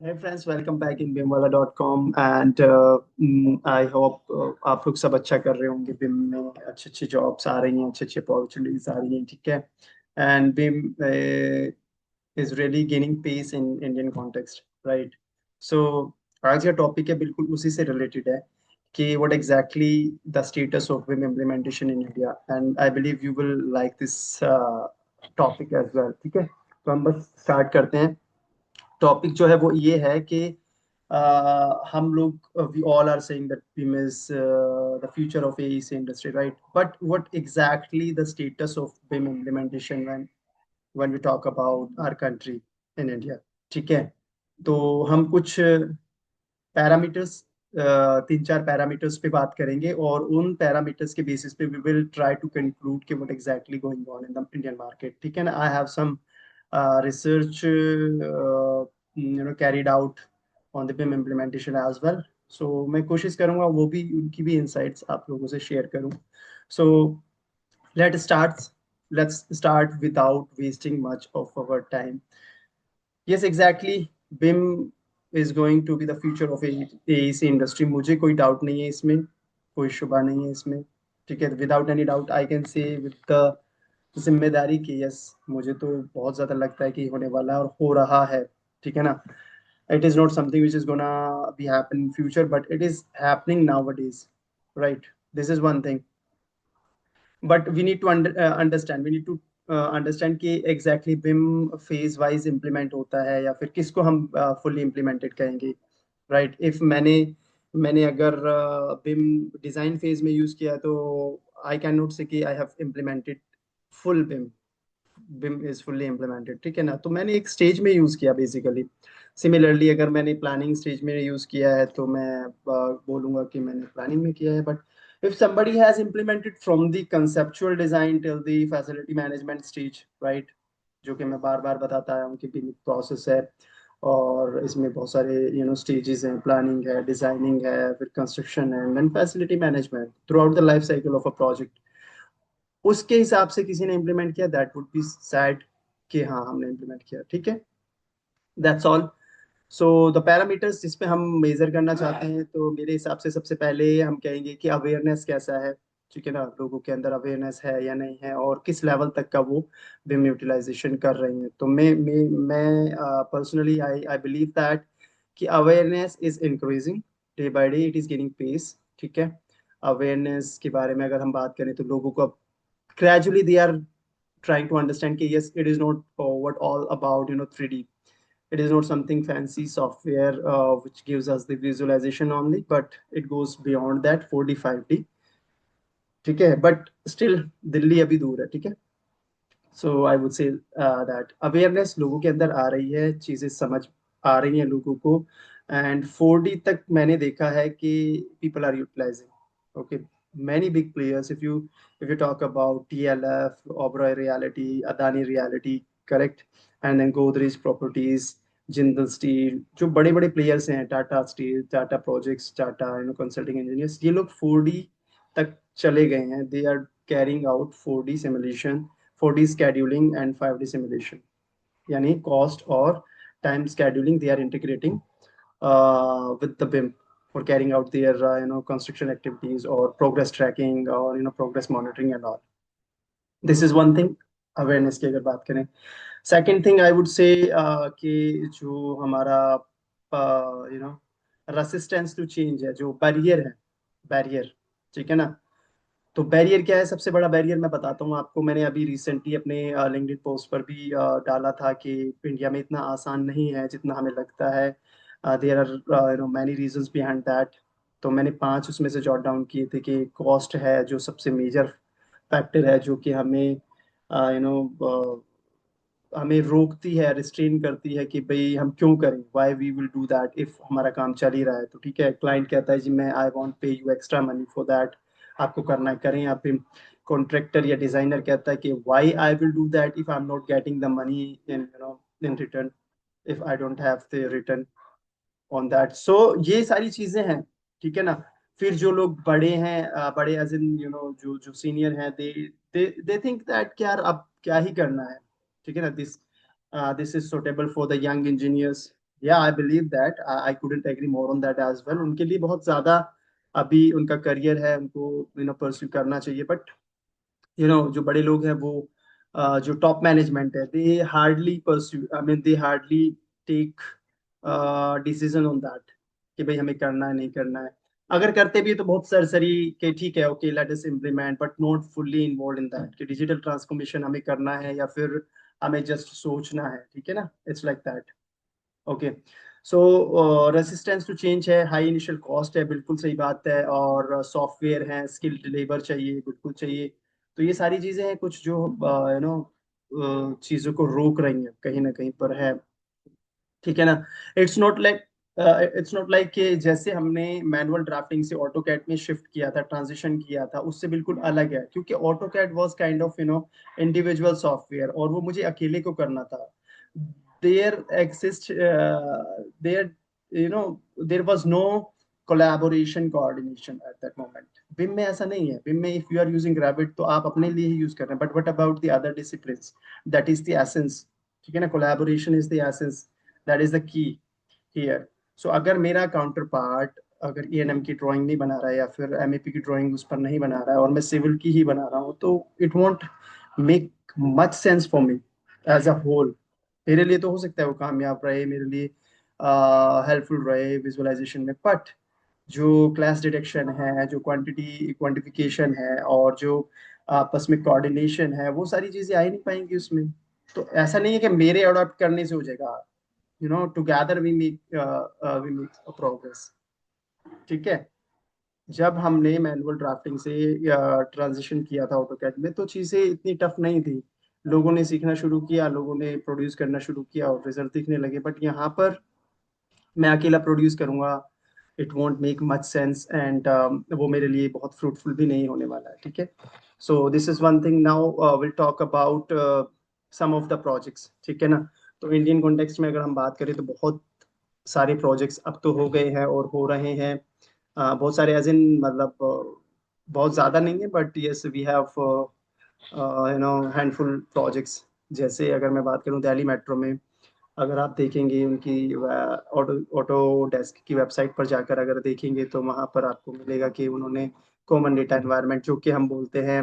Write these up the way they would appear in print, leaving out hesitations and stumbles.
Hey friends, welcome back in bimwala.com and I hope आप लोग सब अच्छा कर रहे होंगे। बिम में अच्छी अच्छी जॉब्स आ रही हैं, अच्छी अच्छी अपॉर्चुनिटीज आ रही हैं, ठीक है। And BIM is really gaining pace in Indian context, right? So आज का टॉपिक है बिल्कुल उसी से रिलेटेड है कि what exactly the status of BIM implementation in India, and I believe you will like this topic as well, ठीक है। तो हम बस स्टार्ट करते हैं। टॉपिक जो है वो ये है कि हम लोग we all are saying that BIM is the future of AEC industry, right? But what exactly the status of BIM implementation when we talk about our country in India, ठीक है। तो हम कुछ पैरामीटर्स, तीन चार पैरामीटर्स पे बात करेंगे और उन पैरामीटर्स के बेसिस पे we will try to conclude कि what exactly going on in the Indian market, ठीक है ना। I have some research carried out on the BIM implementation as well. So मैं कोशिश करूंगा वो भी उनकी भी insights आप लोगों से share करूं. So let's start let's start without wasting much of our time. Yes, exactly. BIM is going to be the future of AEC industry. मुझे कोई डाउट नहीं है इसमें, कोई शुबा नहीं है इसमें, ठीक है। Without any doubt I can से विद द जिम्मेदारी की यस, मुझे तो बहुत ज्यादा लगता है कि होने वाला है और हो रहा है, ठीक है ना। It is not something which is gonna be happen in future, but it is happening nowadays, right? This is one thing, but we need to understand, we need to understand कि exactly BIM phase wise implement होता है या फिर किसको हम fully implemented कहेंगे, right? If मैंने अगर बिम डिजाइन फेज में यूज किया तो आई कैन नॉट से कि I have implemented full beam, beam is fully implemented, ठीक है ना। तो मैंने एक स्टेज में यूज किया बेसिकली। सिमिलरली अगर मैंने प्लानिंग स्टेज में यूज किया है तो मैं बोलूंगा कि मैंने प्लानिंग में किया है। But if somebody has implemented from the conceptual design till the facility management stage, right? जो कि मैं बार बार बताता आया हूँ कि बिम प्रोसेस है और इसमें बहुत सारे स्टेजेस हैं, प्लानिंग है, डिजाइनिंग है, फिर कंस्ट्रक्शन है, and facility management through out the life cycle of a project. उसके हिसाब से किसी ने इम्प्लीमेंट किया, दैट वुड बी सैड कि हाँ हमने इम्प्लीमेंट किया, ठीक है। That's all. So the parameters जिस पे हम मेजर करना चाहते हैं, तो मेरे हिसाब से सबसे पहले हम कहेंगे कि अवेयरनेस कैसा है, ठीक है ना। लोगों के अंदर अवेयरनेस है या नहीं है और किस लेवल तक का वो बिम यूटिलाइजेशन कर रहे हैं। तो मैं personally I I believe that कि awareness is increasing day by day, it is gaining pace, ठीक है। अवेयरनेस के बारे में अगर हम बात करें तो लोगों को gradually they are trying to understand that yes, it is not what all about 3D. It is not something fancy software which gives us the visualization only, but it goes beyond that 4D 5D, ठीक है। But still Delhi अभी दूर है, ठीक है। So I would say that awareness लोगों के अंदर आ रही है, चीजें समझ आ रही हैं लोगों को। एंड 4D तक मैंने देखा है कि people are utilising, okay. many big players, if you talk about TLF, Oberoi Reality, Adani Reality, correct, and then Godrej Properties, Jindal Steel, जो बड़े बड़े प्लेयर्स हैं, Tata steel, Tata projects, Tata consulting engineers, ये लोग 4D तक चले गए हैं। They are carrying out 4D simulation, 4D scheduling and 5D simulation, यानी कॉस्ट और time scheduling they are integrating with the BIM for carrying out their construction activities or progress tracking or progress monitoring and all. This is one thing, awareness की अगर बात करें। Second thing I would से कि जो हमारा resistance to change है, जो बैरियर है, बैरियर, ठीक है ना। तो बैरियर क्या है? सबसे बड़ा बैरियर मैं बताता हूँ आपको। मैंने अभी रिसेंटली अपने लिंक्डइन पोस्ट पर भी डाला था कि इंडिया में इतना आसान नहीं है जितना हमें लगता है। There are many reasons behind that. तो मैंने 5 उसमें से जॉट डाउन किए थे कि कॉस्ट है जो सबसे मेजर फैक्टर है, जो कि हमें हमें रोकती है, रिस्ट्रेन करती है कि भाई हम क्यों करें, why we will do that if हमारा काम चल ही रहा है तो, ठीक है। क्लाइंट कहता है जी मैं आई वांट पे you extra money for that, आपको करना है करें। आप कॉन्ट्रैक्टर या डिजाइनर कहता है कि why I will do that if I am not getting the money in return, if I don't have the return on that. So ये सारी चीजें हैं, ठीक है ना। फिर जो लोग बड़े हैं, बड़े एज इन जो जो सीनियर हैं, दे थिंक दैट कि यार अब क्या ही करना है, ठीक है ना। This this is suitable for the young engineers, yeah I believe that, I couldn't agree more on that as well. उनके लिए बहुत ज्यादा अभी उनका करियर है, उनको परस्यू करना चाहिए। बट जो बड़े लोग हैं वो जो टॉप मैनेजमेंट है, they hardly pursue, I mean they hardly take decision on that कि भाई हमें करना है नहीं करना है। अगर करते भी तो बहुत सरसरी के ठीक है, okay let us implement, but not fully involve in that कि डिजिटल ट्रांसफॉर्मेशन हमें करना है या फिर हमें जस्ट सोचना है, ठीक है ना, it's like that. Okay, so resistance to change है, हाई इनिशियल कॉस्ट है, बिल्कुल सही बात है, और सॉफ्टवेयर है, स्किल्ड लेबर चाहिए, बिल्कुल चाहिए। तो ये सारी चीजें हैं कुछ जो चीजों को रोक रही हैं कहीं ना कहीं पर है, ठीक है ना। इट्स नॉट लाइक कि जैसे हमने मैनुअल ड्राफ्टिंग से ऑटो कैड में शिफ्ट किया था, ट्रांजिशन किया था, उससे बिल्कुल अलग है, क्योंकि AutoCAD was kind of individual software, और वो मुझे अकेले को करना था। There exist there there was no collaboration coordination at that moment. BIM में ऐसा नहीं है। बिम में if you are using Revit तो आप अपने लिए ही यूज कर रहे हैं, but what about the other disciplines, that is the essence, ठीक है ना। Collaboration is the essence, that is the key here. सो अगर मेरा काउंटर पार्ट अगर ENM की ड्राइंग नहीं बना रहा है या फिर MEP की ड्राइंग उस पर नहीं बना रहा है और मैं सिविल की ही बना रहा हूँ, तो it won't make much sense for me as a whole. मेरे लिए तो हो सकता है वो कामयाब रहे, मेरे लिए हेल्पफुल रहे विजुअलाइजेशन में, बट जो क्लास डिटेक्शन है, जो क्वांटिटी क्वांटिफिकेशन है, और जो आपस में कोऑर्डिनेशन है, वो सारी चीजें आ ही नहीं पाएंगी उसमें। तो ऐसा नहीं है कि मेरे अडॉप्ट करने से हो जाएगा, together we make a progress, ठीक है। जब हमने मैनुअल ड्राफ्टिंग से ट्रांजिशन किया था ऑटोकैड में, तो चीजें इतनी टफ नहीं थी। लोगों ने सीखना शुरू किया, लोगों ने प्रोड्यूस करना शुरू किया और रिजल्ट दिखने लगे। बट यहाँ पर मैं अकेला प्रोड्यूस करूंगा, it won't make much sense, and वो मेरे लिए बहुत फ्रूटफुल भी नहीं होने वाला है, ठीक है। So this is one thing. Now will talk about some of the projects, ठीक है ना। तो इंडियन कॉन्टेक्स्ट में अगर हम बात करें तो बहुत सारे प्रोजेक्ट्स अब तो हो गए हैं और हो रहे हैं। बहुत सारे एज इन मतलब बहुत ज़्यादा नहीं है, but yes we have handful projects. जैसे अगर मैं बात करूं दिल्ली मेट्रो में, अगर आप देखेंगे उनकी ऑटो ऑटो डेस्क की वेबसाइट पर जाकर अगर देखेंगे तो वहाँ पर आपको मिलेगा कि उन्होंने कॉमन डेटा एनवायरनमेंट, जो कि हम बोलते हैं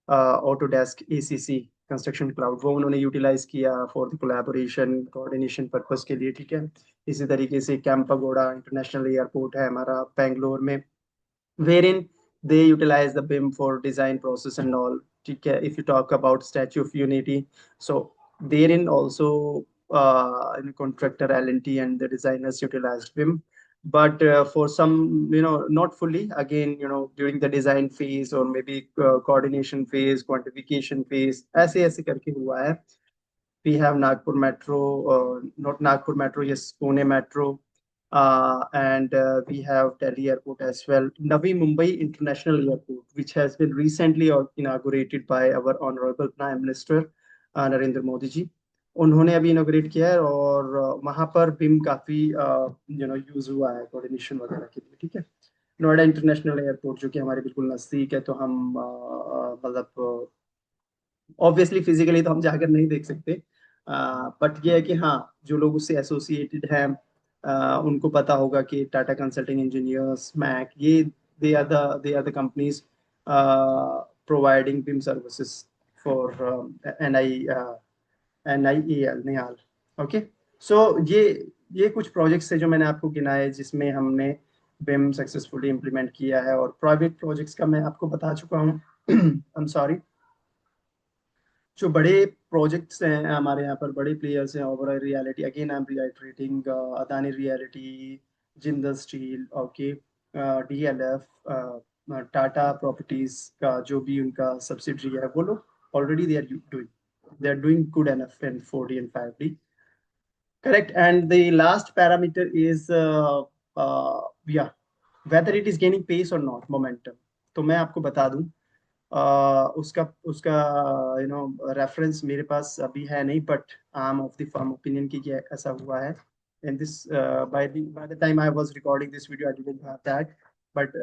ऑटोडेस्क ACC कंस्ट्रक्शन क्लाउड, वो उन्होंने यूटिलाइज किया for the collaboration coordination purpose के लिए, ठीक है। इसी तरीके से कैंपागोड़ा इंटरनेशनल एयरपोर्ट है हमारा बेंगलोर में, wherein they utilize the BIM for design process and all. ठीक है, if you talk about Statue of Unity, so therein also in contractor L&T and the designers utilized BIM, but for some, not fully. Again, during the design phase or maybe coordination phase, quantification phase, ऐसे ऐसे करके हुआ है। We have Nagpur Metro, not Nagpur Metro, yes, Pune Metro, and we have Delhi Airport as well. Navi Mumbai International Airport, which has been recently inaugurated by our Honorable Prime Minister Narendra Modi ji. उन्होंने अभी इनोग्रेट किया है, और वहाँ पर बिम काफी use हुआ है कोऑर्डिनेशन वगैरह के लिए, ठीक है। नोएडा इंटरनेशनल एयरपोर्ट जो कि हमारे बिल्कुल नजदीक है, तो हम मतलब ऑब्वियसली फिजिकली तो हम जाकर नहीं देख सकते, बट ये है कि हाँ, जो लोग उससे एसोसिएटेड हैं उनको पता होगा कि टाटा कंसल्टिंग इंजीनियर्स, मैक, ये they are the companies providing BIM services for NIAL Nihal. Okay, so ये कुछ प्रोजेक्ट्स है जो मैंने आपको गिनाए जिसमें हमने बिम सक्सेसफुली इम्प्लीमेंट किया है, और प्राइवेट प्रोजेक्ट्स का मैं आपको बता चुका हूँ। I am sorry. जो बड़े प्रोजेक्ट्स हैं हमारे यहाँ पर, बड़े प्लेयर्स हैं, overall realty, again I am reiterating, Adani realty, Jindal steel, okay, DLF, Tata properties का जो भी उनका सब्सिडरी है, वो लोग already they are doing good enough in 4D and 5D, correct. And the last parameter is yeah whether it is gaining pace और not momentum. तो मैं आपको बता दूं, उसका उसका रेफरेंस मेरे पास अभी है नहीं, but I am of the firm opinion कि ये ऐसा हुआ है। In this by the time I was recording this video I didn't have that, but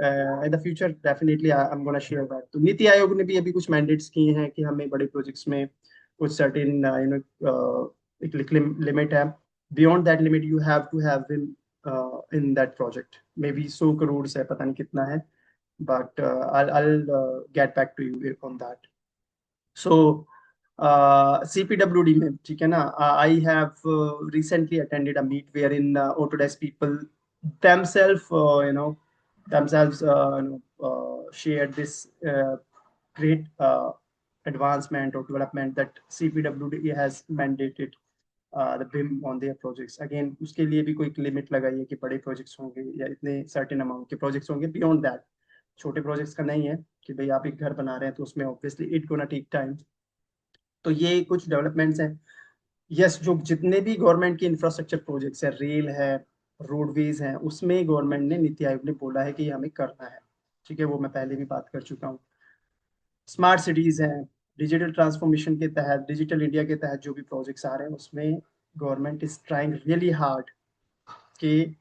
in the future definitely I'm gonna share that। तो नीति आयोग ने भी अभी कुछ मैंडेट्स किए हैं कि हमें बड़े प्रोजेक्ट्स में कुछ सर्टेन एक लिमिट है Beyond that limit you have to have him in that project. Maybe 100 crore है, पता नहीं कितना है, but I'll get back to you on that. So CPWD में, ठीक है ना, I have recently attended a meet wherein Autodesk people themselves shared this great advancement or development that CPWD has mandated the BIM on their projects. Again, उसके लिए भी कोई limit लगाई है कि बड़े प्रोजेक्ट्स होंगे या इतने सर्टेन अमाउंट के प्रोजेक्ट्स होंगे. बियॉन्ड दैट छोटे प्रोजेक्ट्स का नहीं है कि भाई आप एक घर बना रहे हैं तो उसमें obviously it gonna take time. तो ये कुछ डेवलपमेंट्स हैं. यस, जो जितने भी गवर्नमेंट के इंफ्रास्ट्रक्चर प्रोजेक्ट्स है, रेल है, रोडवेज हैं, उसमें गवर्नमेंट ने, नीति आयोग ने बोला है कि ये हमें करना है. ठीक है, वो मैं पहले भी बात कर चुका हूँ. स्मार्ट सिटीज हैं, डिजिटल ट्रांसफॉर्मेशन के तहत, डिजिटल इंडिया के तहत जो भी प्रोजेक्ट्स आ रहे हैं उसमें government is trying really hard कि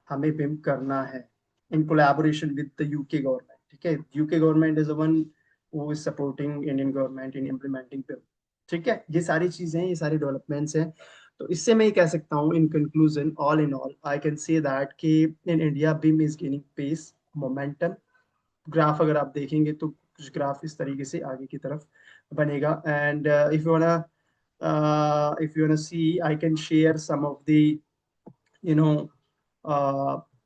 हमें बिम करना है in collaboration with the UK government. ठीक है, UK government is the one who is supporting Indian government in implementing BIM. ठीक है, ये सारी चीजें हैं, ये सारे डेवलपमेंट्स हैं. तो इससे मैं ये कह सकता हूँ in conclusion, all in all I can say that कि in India BIM is gaining pace, momentum. Graph अगर आप देखेंगे तो कुछ ग्राफ इस तरीके से आगे की तरफ बनेगा. And if you wanna see, I can share some of the you know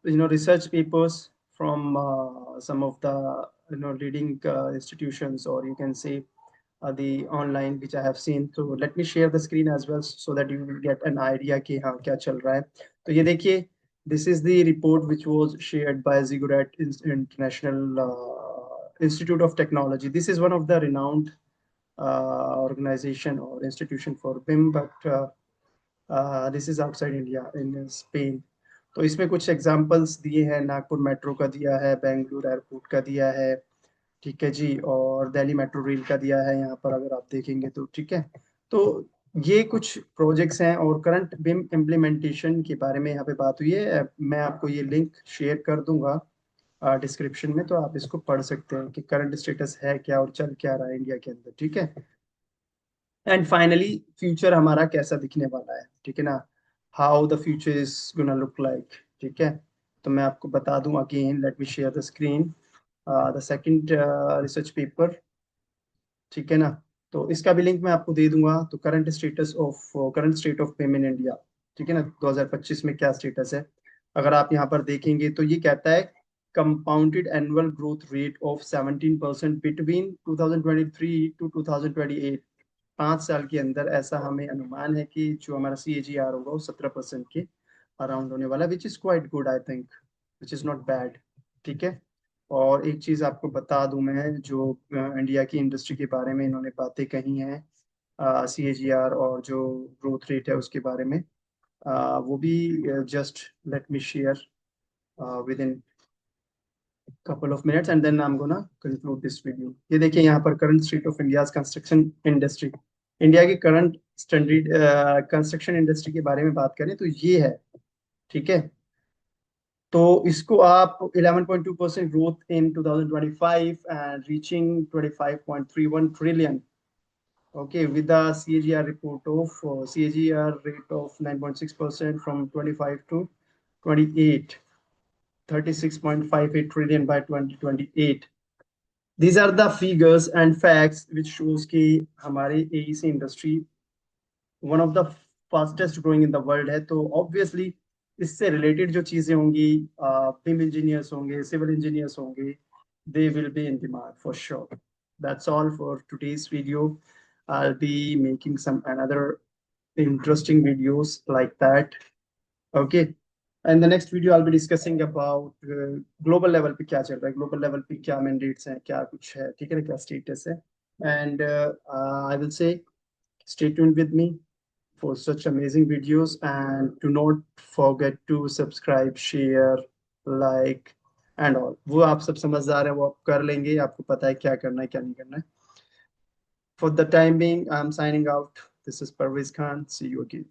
research papers from some of the leading institutions, or you can say the online which I have seen. So let me share the screen as well so that you will get an idea कि हाँ क्या चल रहा है. तो ये देखिए, this is the report which was shared by Ziggurat International Institute of Technology. This is one of the renowned organization or institution for BIM, but this is outside India in Spain. तो इसमें कुछ examples दिए हैं, Nagpur metro का दिया है, Bengaluru airport का दिया है, ठीक है जी, और दिल्ली मेट्रो रेल का दिया है यहाँ पर अगर आप देखेंगे तो. ठीक है, तो ये कुछ प्रोजेक्ट्स हैं और करंट बिम इम्प्लीमेंटेशन के बारे में यहाँ पे बात हुई है. मैं आपको ये लिंक शेयर कर दूंगा डिस्क्रिप्शन में, तो आप इसको पढ़ सकते हैं कि करंट स्टेटस है क्या और चल क्या रहा है इंडिया के अंदर. ठीक है, एंड फाइनली फ्यूचर हमारा कैसा दिखने वाला है. ठीक है ना, how the future is gonna look like. ठीक है, तो मैं आपको बता दूं again, let me share the screen, the second research paper. ठीक है ना, तो इसका भी लिंक मैं आपको दे दूंगा. तो current state of payment in India, ठीक है ना, 2025 में क्या स्टेटस है. अगर आप यहाँ पर देखेंगे तो ये कहता है compounded annual growth rate of 17% between 2023 to 2028. 5 साल के अंदर ऐसा हमें अनुमान है कि जो हमारा CAGR होगा वो 17% के अराउंड होने वाला, which is quite good I think, which is not bad. ठीक है, और एक चीज आपको बता दूं मैं, जो इंडिया की इंडस्ट्री के बारे में इन्होंने बातें कही हैं, CAGR और जो ग्रोथ रेट है उसके बारे में, वो भी just let me share with in couple of minutes and then I'm gonna conclude this video. ये देखिए यहाँ पर current state of India's construction industry, India की करंट स्टैंडर्ड कंस्ट्रक्शन इंडस्ट्री के बारे में बात करें तो ये है. ठीक है, तो इसको आप 11.2% growth in 2025 and reaching 25.31 trillion. Okay, with the CAGR report of CAGR rate of 9.6% from 25 to 28, 36.58 trillion by 2028. These are the figures and facts which shows कि हमारे AEC industry one of the fastest growing in the world है. तो obviously इससे related जो चीजें होंगी, BIM engineers होंगे, civil engineers होंगे, they will be in demand for sure. That's all for today's video. I'll be making some another interesting videos like that. Okay. In the next video, I'll be discussing about global level पे क्या चल रहा है, global level पे क्या mandates हैं, क्या कुछ है, ठीक है ना, क्या status है. And I will say, stay tuned with me for such amazing videos, and do not forget to subscribe, share, like, and all. वो आप सब समझदार हैं, वो आप कर लेंगे, आपको पता है क्या करना है क्या नहीं करना है. For the time being, I'm signing out. This is Parvez Khan. See you again.